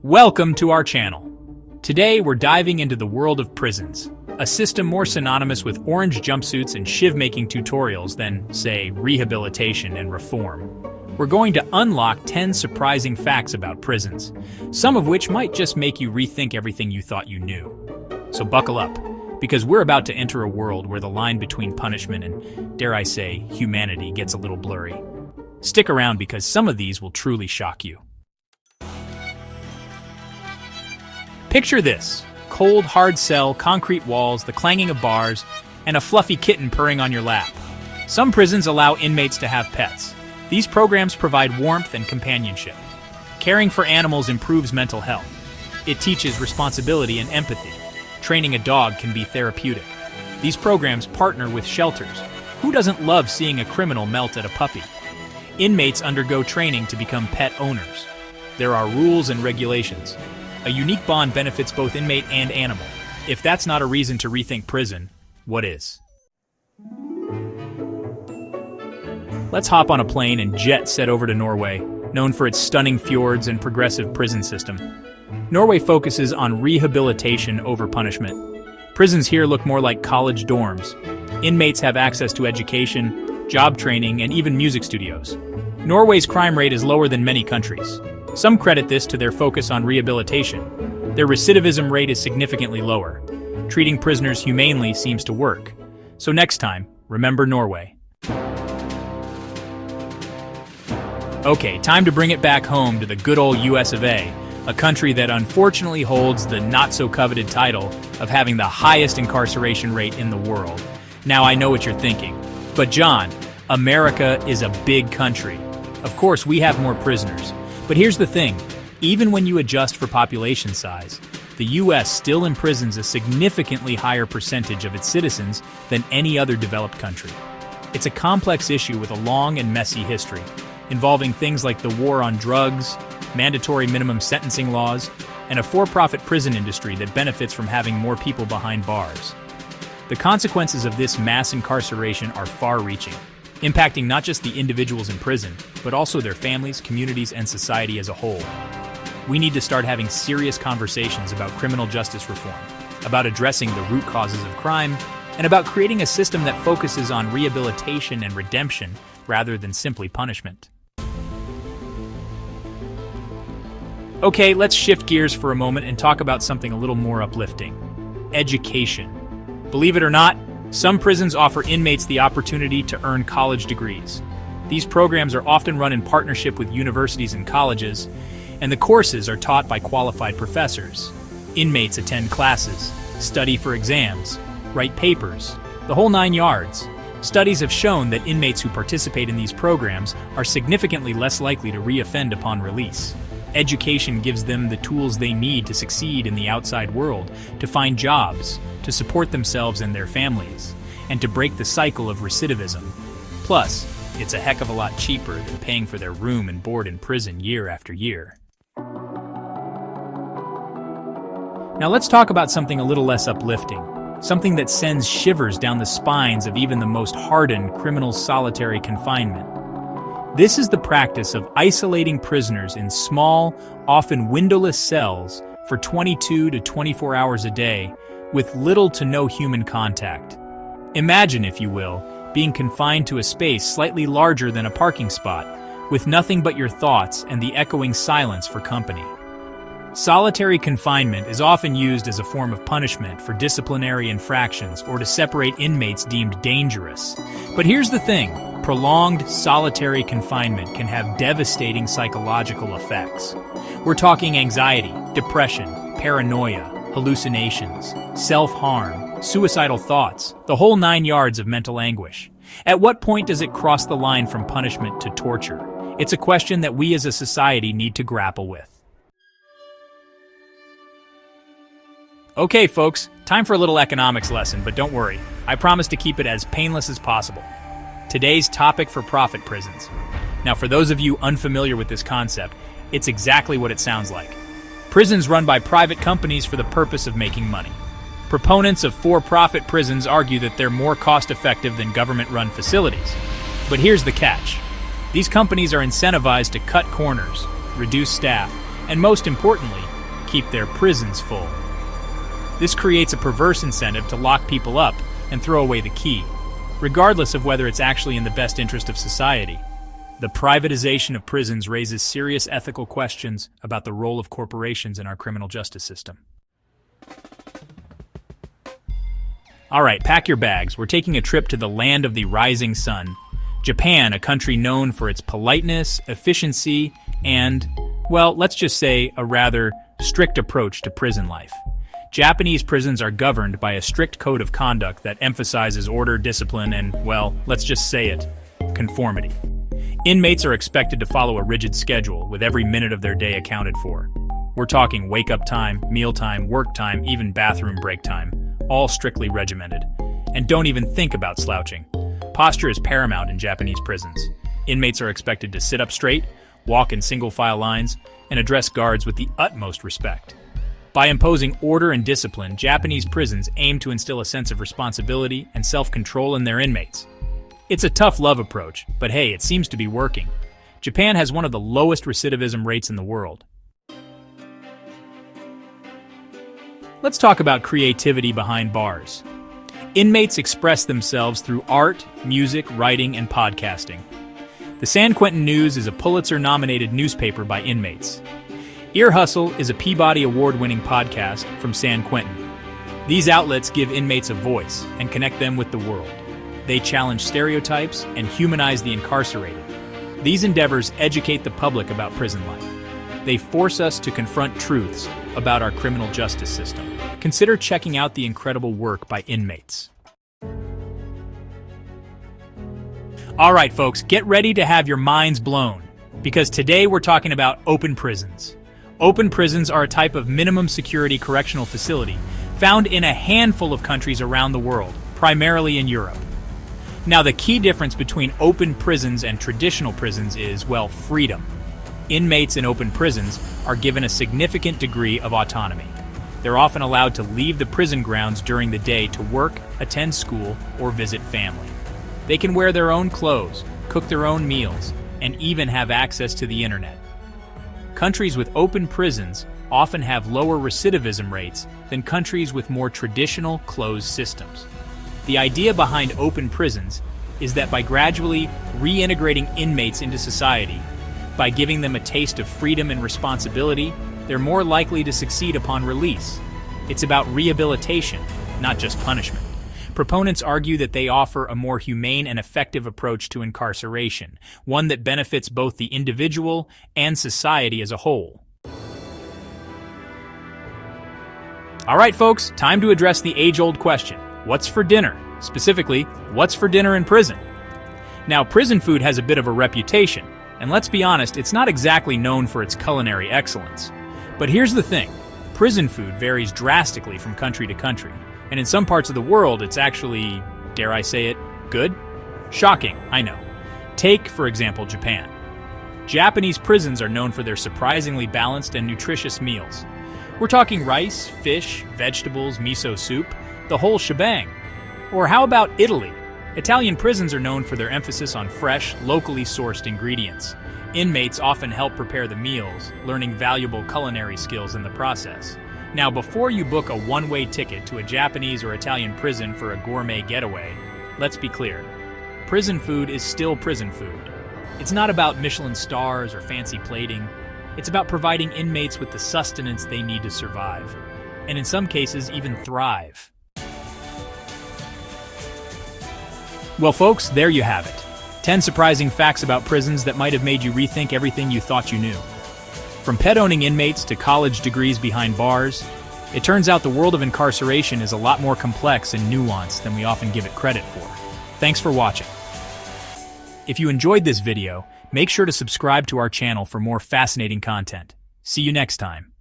Welcome to our channel. Today we're diving into the world of prisons, a system more synonymous with orange jumpsuits and shiv-making tutorials than, say, rehabilitation and reform. We're going to unlock 10 surprising facts about prisons, some of which might just make you rethink everything you thought you knew. So buckle up, because we're about to enter a world where the line between punishment and, dare I say, humanity gets a little blurry. Stick around because some of these will truly shock you. Picture this: cold, hard cell, concrete walls, the clanging of bars, and a fluffy kitten purring on your lap. Some prisons allow inmates to have pets. These programs provide warmth and companionship. Caring for animals improves mental health. It teaches responsibility and empathy. Training a dog can be therapeutic. These programs partner with shelters. Who doesn't love seeing a criminal melt at a puppy? Inmates undergo training to become pet owners. There are rules and regulations. A unique bond benefits both inmate and animal. If that's not a reason to rethink prison, what is? Let's hop on a plane and jet set over to Norway, known for its stunning fjords and progressive prison system. Norway focuses on rehabilitation over punishment. Prisons here look more like college dorms. Inmates have access to education, job training, and even music studios. Norway's crime rate is lower than many countries. Some credit this to their focus on rehabilitation. Their recidivism rate is significantly lower. Treating prisoners humanely seems to work. So next time, remember Norway. Okay, time to bring it back home to the good old US of A, a country that unfortunately holds the not-so-coveted title of having the highest incarceration rate in the world. Now I know what you're thinking, but John, America is a big country. Of course, we have more prisoners. But here's the thing, even when you adjust for population size, the US still imprisons a significantly higher percentage of its citizens than any other developed country. It's a complex issue with a long and messy history, involving things like the war on drugs, mandatory minimum sentencing laws, and a for-profit prison industry that benefits from having more people behind bars. The consequences of this mass incarceration are far-reaching, impacting not just the individuals in prison, but also their families, communities, and society as a whole. We need to start having serious conversations about criminal justice reform, about addressing the root causes of crime, and about creating a system that focuses on rehabilitation and redemption rather than simply punishment. Okay, let's shift gears for a moment and talk about something a little more uplifting: education. Believe it or not, some prisons offer inmates the opportunity to earn college degrees. These programs are often run in partnership with universities and colleges, and the courses are taught by qualified professors. Inmates attend classes, study for exams, write papers, the whole 9 yards. Studies have shown that inmates who participate in these programs are significantly less likely to re-offend upon release. Education gives them the tools they need to succeed in the outside world, to find jobs, to support themselves and their families, and to break the cycle of recidivism. Plus, it's a heck of a lot cheaper than paying for their room and board in prison year after year. Now let's talk about something a little less uplifting, something that sends shivers down the spines of even the most hardened criminal's solitary confinement. This is the practice of isolating prisoners in small, often windowless cells for 22 to 24 hours a day, with little to no human contact. Imagine, if you will, being confined to a space slightly larger than a parking spot, with nothing but your thoughts and the echoing silence for company. Solitary confinement is often used as a form of punishment for disciplinary infractions or to separate inmates deemed dangerous. But here's the thing: prolonged solitary confinement can have devastating psychological effects. We're talking anxiety, depression, paranoia, hallucinations, self-harm, suicidal thoughts, the whole 9 yards of mental anguish. At what point does it cross the line from punishment to torture? It's a question that we as a society need to grapple with. Okay, folks, time for a little economics lesson, but don't worry, I promise to keep it as painless as possible. Today's topic: for-profit prisons. Now, for those of you unfamiliar with this concept, it's exactly what it sounds like. Prisons run by private companies for the purpose of making money. Proponents of for-profit prisons argue that they're more cost-effective than government-run facilities. But here's the catch: these companies are incentivized to cut corners, reduce staff, and most importantly, keep their prisons full. This creates a perverse incentive to lock people up and throw away the key, regardless of whether it's actually in the best interest of society. The privatization of prisons raises serious ethical questions about the role of corporations in our criminal justice system. All right, pack your bags. We're taking a trip to the land of the rising sun. Japan, a country known for its politeness, efficiency, and, well, let's just say a rather strict approach to prison life. Japanese prisons are governed by a strict code of conduct that emphasizes order, discipline, and, well, let's just say it, conformity. Inmates are expected to follow a rigid schedule, with every minute of their day accounted for. We're talking wake-up time, meal time, work time, even bathroom break time, all strictly regimented. And don't even think about slouching. Posture is paramount in Japanese prisons. Inmates are expected to sit up straight, walk in single-file lines, and address guards with the utmost respect. By imposing order and discipline, Japanese prisons aim to instill a sense of responsibility and self-control in their inmates. It's a tough love approach, but hey, it seems to be working. Japan has one of the lowest recidivism rates in the world. Let's talk about creativity behind bars. Inmates express themselves through art, music, writing, and podcasting. The San Quentin News is a Pulitzer-nominated newspaper by inmates. Ear Hustle is a Peabody Award-winning podcast from San Quentin. These outlets give inmates a voice and connect them with the world. They challenge stereotypes and humanize the incarcerated. These endeavors educate the public about prison life. They force us to confront truths about our criminal justice system. Consider checking out the incredible work by inmates. All right, folks, get ready to have your minds blown, because today we're talking about open prisons. Open prisons are a type of minimum security correctional facility found in a handful of countries around the world, primarily in Europe. Now, the key difference between open prisons and traditional prisons is, well, freedom. Inmates in open prisons are given a significant degree of autonomy. They're often allowed to leave the prison grounds during the day to work, attend school, or visit family. They can wear their own clothes, cook their own meals, and even have access to the internet. Countries with open prisons often have lower recidivism rates than countries with more traditional closed systems. The idea behind open prisons is that by gradually reintegrating inmates into society, by giving them a taste of freedom and responsibility, they're more likely to succeed upon release. It's about rehabilitation, not just punishment. Proponents argue that they offer a more humane and effective approach to incarceration, one that benefits both the individual and society as a whole. All right, folks, time to address the age-old question. What's for dinner? Specifically, what's for dinner in prison? Now, prison food has a bit of a reputation, and let's be honest, it's not exactly known for its culinary excellence. But here's the thing, prison food varies drastically from country to country, and in some parts of the world, it's actually, dare I say it, good? Shocking, I know. Take, for example, Japan. Japanese prisons are known for their surprisingly balanced and nutritious meals. We're talking rice, fish, vegetables, miso soup, the whole shebang. Or how about Italy? Italian prisons are known for their emphasis on fresh, locally sourced ingredients. Inmates often help prepare the meals, learning valuable culinary skills in the process. Now, before you book a one-way ticket to a Japanese or Italian prison for a gourmet getaway, let's be clear. Prison food is still prison food. It's not about Michelin stars or fancy plating. It's about providing inmates with the sustenance they need to survive, and in some cases, even thrive. Well, folks, there you have it. 10 surprising facts about prisons that might have made you rethink everything you thought you knew. From pet-owning inmates to college degrees behind bars, it turns out the world of incarceration is a lot more complex and nuanced than we often give it credit for. Thanks for watching. If you enjoyed this video, make sure to subscribe to our channel for more fascinating content. See you next time.